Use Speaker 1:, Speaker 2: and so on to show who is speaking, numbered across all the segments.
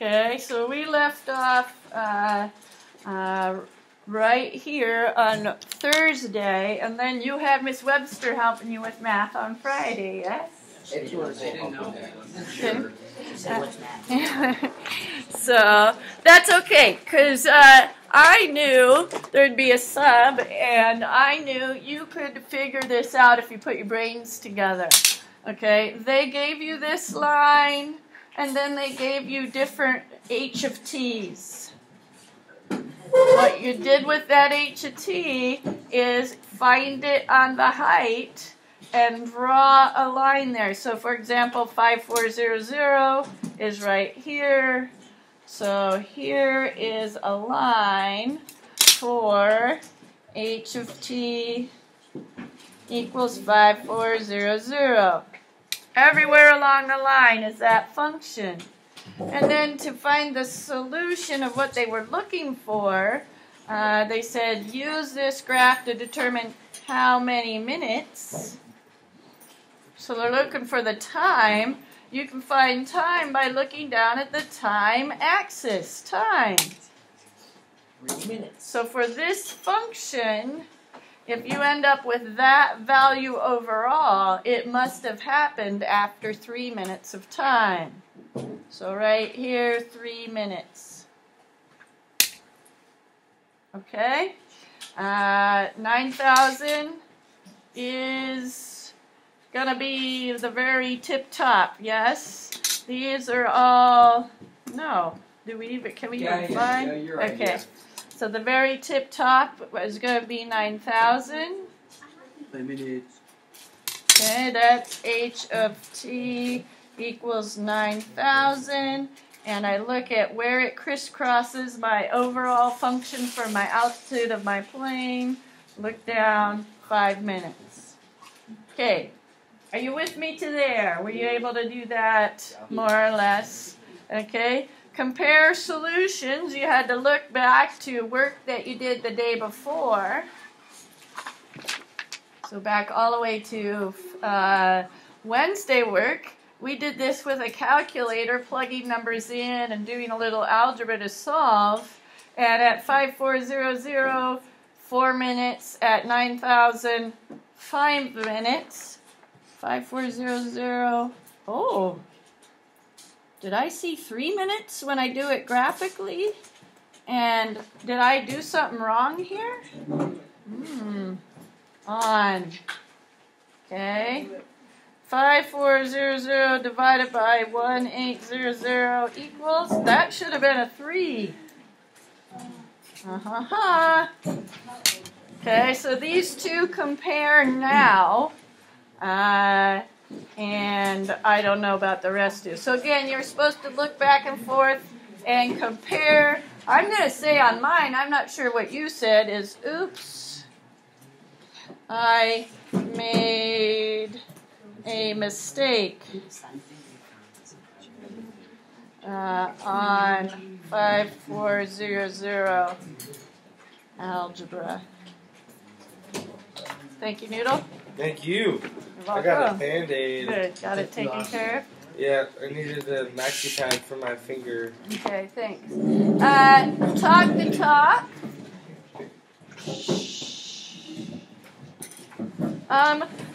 Speaker 1: Okay, so we left off right here on Thursday, and then you had Miss Webster helping you with math on Friday, yes? So that's okay, because I knew there'd be a sub, and I knew you could figure this out if you put your brains together. Okay, they gave you this line, and then they gave you different H of T's. What you did with that H of T is find it on the height and draw a line there. So for example, 5400 is right here. So here is a line for H of T equals 5400. Everywhere along the line is that function. And then to find the solution of what they were looking for, they said use this graph to determine how many minutes. So they're looking for the time. You can find time by looking down at the time axis, time.
Speaker 2: 3 minutes.
Speaker 1: So for this function, if you end up with that value overall, it must have happened after 3 minutes of time. So right here, 3 minutes. Okay? 9,000 is going to be the very tip top, yes? These are all, no. Do we even, can we even find?
Speaker 2: Yeah, you're right.
Speaker 1: Okay.
Speaker 2: Yeah.
Speaker 1: So the very tip top is going to be 9,000.
Speaker 2: 5 minutes.
Speaker 1: Okay, that's H of T equals 9,000. And I look at where it crisscrosses my overall function for my altitude of my plane. Look down, 5 minutes. Okay, are you with me to there? Were you able to do that more or less? Okay. Compare solutions. You had to look back to work that you did the day before. So back all the way to Wednesday work. We did this with a calculator, plugging numbers in and doing a little algebra to solve. And at 5400, 4 minutes. At 9,000, 5 minutes. 5400. Oh. Did I see 3 minutes when I do it graphically? And did I do something wrong here? On. Okay. 5400 divided by 1800 equals, that should have been a 3. Okay, so these two compare now. And I don't know about the rest of you. So again, you're supposed to look back and forth and compare. I'm going to say on mine, I'm not sure what you said, is oops, I made a mistake on 5400 algebra. Thank you, Noodle.
Speaker 3: Thank you.
Speaker 1: I
Speaker 3: got a Band-Aid.
Speaker 1: Good. Got it taken care of?
Speaker 3: Yeah, I needed a maxi pad for my finger.
Speaker 1: Okay, thanks. Talk the talk.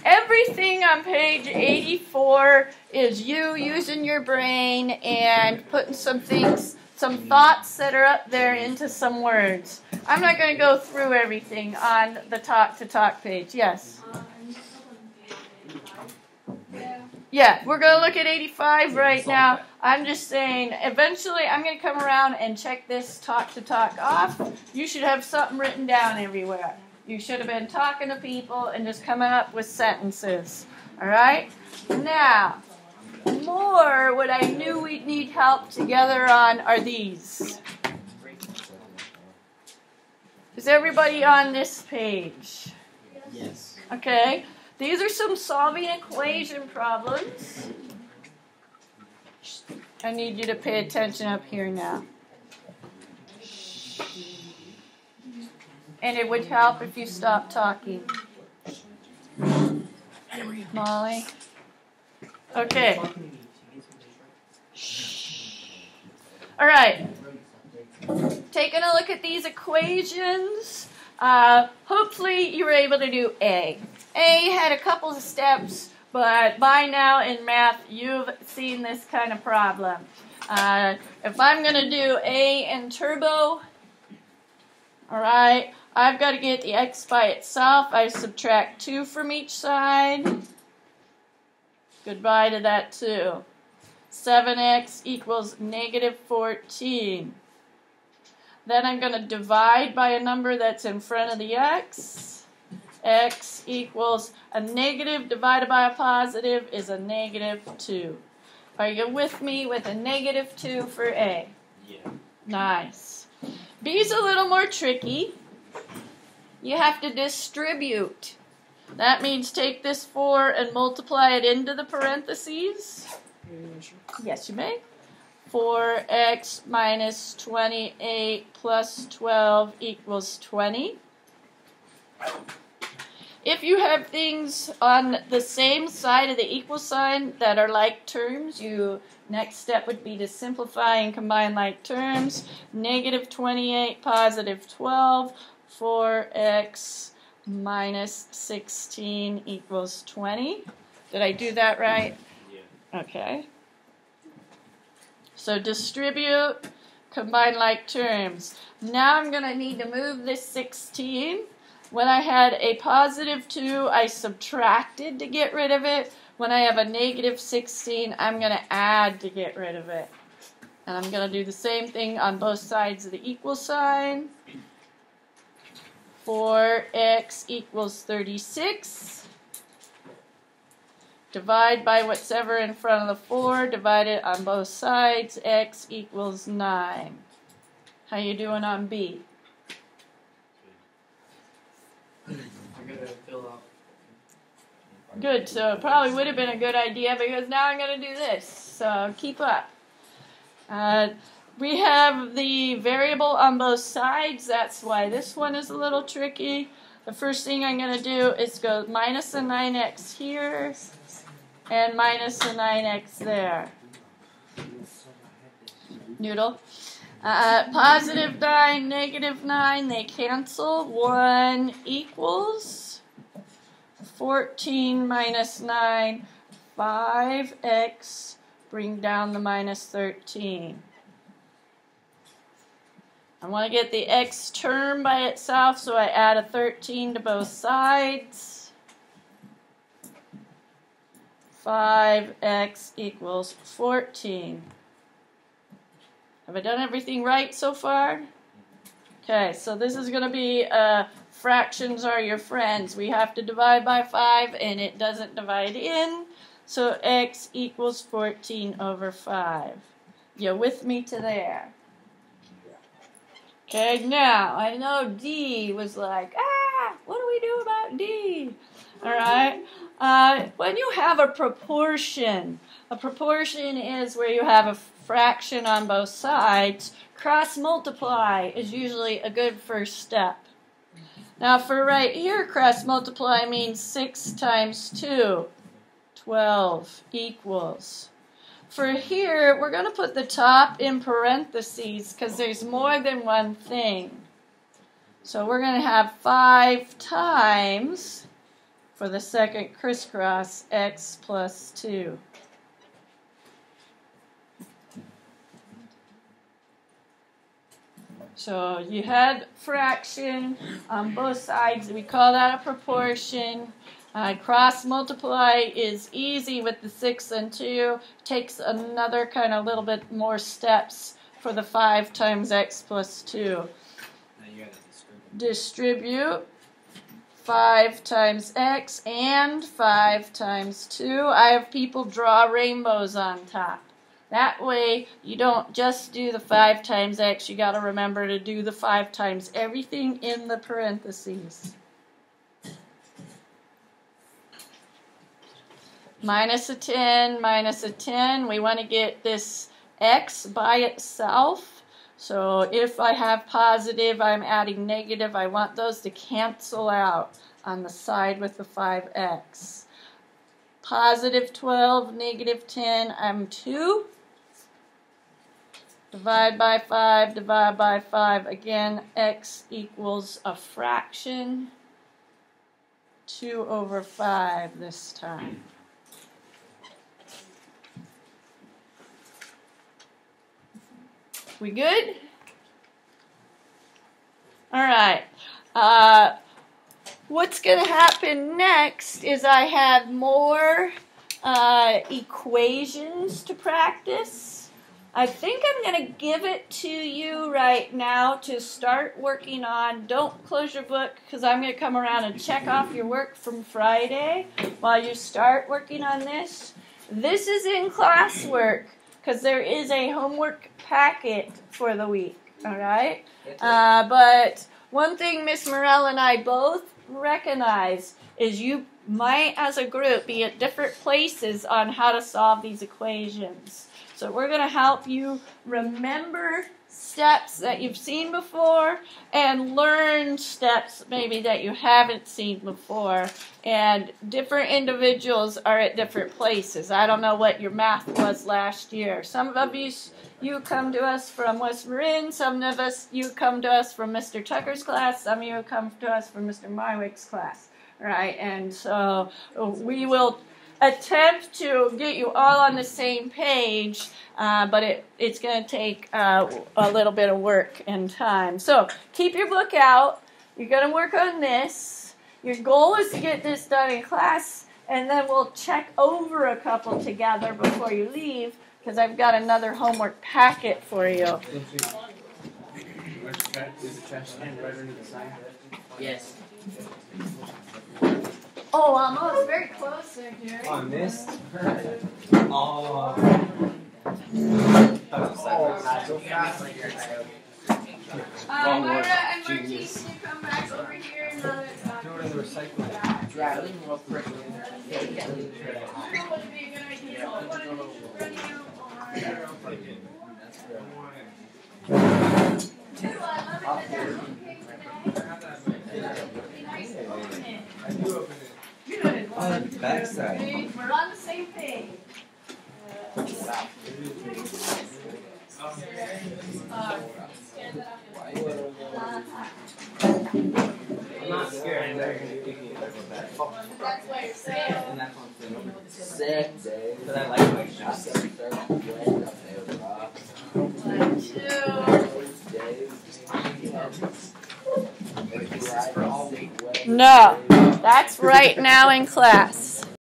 Speaker 1: Everything on page 84 is you using your brain and putting some things, some thoughts that are up there into some words. I'm not going to go through everything on the talk to talk page. Yes? Yeah, we're going to look at 85 right now. I'm just saying, eventually I'm going to come around and check this talk to talk off. You should have something written down everywhere. You should have been talking to people and just coming up with sentences. All right? Now, more what I knew we'd need help together on are these. Is everybody on this page?
Speaker 2: Yes.
Speaker 1: Okay. These are some solving equation problems. I need you to pay attention up here now. And it would help if you stopped talking. Molly? Okay. All right. Taking a look at these equations, hopefully you were able to do A. A had a couple of steps, but by now in math you've seen this kind of problem. If I'm going to do A in turbo, all right, I've got to get the x by itself. I subtract 2 from each side. Goodbye to that 2. 7x equals negative 14. Then I'm going to divide by a number that's in front of the x. X equals a negative divided by a positive is a negative 2. Are you with me with a negative 2 for A?
Speaker 2: Yeah.
Speaker 1: Nice. B's a little more tricky. You have to distribute. That means take this 4 and multiply it into the parentheses. Yes, you may. 4x minus 28 plus 12 equals 20. If you have things on the same side of the equal sign that are like terms, next step would be to simplify and combine like terms. Negative 28, positive 12, 4x minus 16 equals 20. Did I do that right?
Speaker 2: Yeah.
Speaker 1: Okay. So distribute, combine like terms. Now I'm going to need to move this 16. When I had a positive 2, I subtracted to get rid of it. When I have a negative 16, I'm going to add to get rid of it. And I'm going to do the same thing on both sides of the equal sign. 4x equals 36. Divide by whatever in front of the 4. Divide it on both sides. X equals 9. How you doing on B?
Speaker 2: I'm gonna fill out.
Speaker 1: Good, so it probably would have been a good idea because now I'm going to do this. So keep up. We have the variable on both sides. That's why this one is a little tricky. The first thing I'm going to do is go minus a 9x here and minus a 9x there. Noodle. Positive 9, negative 9, they cancel. 1 equals 14 minus 9, 5x, bring down the minus 13. I want to get the x term by itself, so I add a 13 to both sides. 5x equals 14. Have I done everything right so far? Okay, so this is going to be fractions are your friends. We have to divide by 5, and it doesn't divide in. So x equals 14 over 5. You with me to there? Okay, now, I know D was like, what do we do about D? All right? When you have a proportion is where you have a fraction on both sides. Cross multiply is usually a good first step. Now for right here, cross multiply means 6 times 2, 12 equals. For here, we're going to put the top in parentheses because there's more than one thing. So we're going to have 5 times, for the second crisscross, x plus 2. So you had fraction on both sides. We call that a proportion. Cross multiply is easy with the 6 and 2. Takes another kind of little bit more steps for the 5 times x plus 2.
Speaker 2: Now you gotta
Speaker 1: Distribute 5 times x and 5 times 2. I have people draw rainbows on top. That way, you don't just do the 5 times x. You got to remember to do the 5 times everything in the parentheses. Minus a 10, minus a 10. We want to get this x by itself. So if I have positive, I'm adding negative. I want those to cancel out on the side with the 5x. Positive 12, negative 10, I'm 2. Divide by 5, divide by 5. Again, x equals a fraction. 2 over 5 this time. We good? All right. What's going to happen next is I have more equations to practice. I think I'm going to give it to you right now to start working on. Don't close your book because I'm going to come around and check off your work from Friday while you start working on this. This is in classwork because there is a homework packet for the week, all right? But one thing Miss Morell and I both recognize is you might, as a group, be at different places on how to solve these equations. So we're going to help you remember steps that you've seen before and learn steps maybe that you haven't seen before. And different individuals are at different places. I don't know what your math was last year. Some of you come to us from West Marin. Some of you come to us from Mr. Tucker's class. Some of you come to us from Mr. Mywick's class. Right? And so we will attempt to get you all on the same page, but it's going to take a little bit of work and time. So keep your book out. You're going to work on this. Your goal is to get this done in class, and then we'll check over a couple together before you leave, because I've got another homework packet for you.
Speaker 2: Is the trash can right under the sign? Yes.
Speaker 1: Oh, almost. Very close there, Jerry.
Speaker 3: Oh, I missed.
Speaker 2: Oh.
Speaker 1: Myra and Marquise, can you come back over here and let us
Speaker 3: Do it in the recycling.
Speaker 2: Driving real quick.
Speaker 1: What would be a good idea? What do you
Speaker 3: I do open it.
Speaker 1: Good.
Speaker 4: On the backside.
Speaker 1: We're on the same page.
Speaker 3: I'm not scared.
Speaker 1: That's why you're saying.
Speaker 4: And that's on sick day. Because I like my shots.
Speaker 1: No, that's right now in class.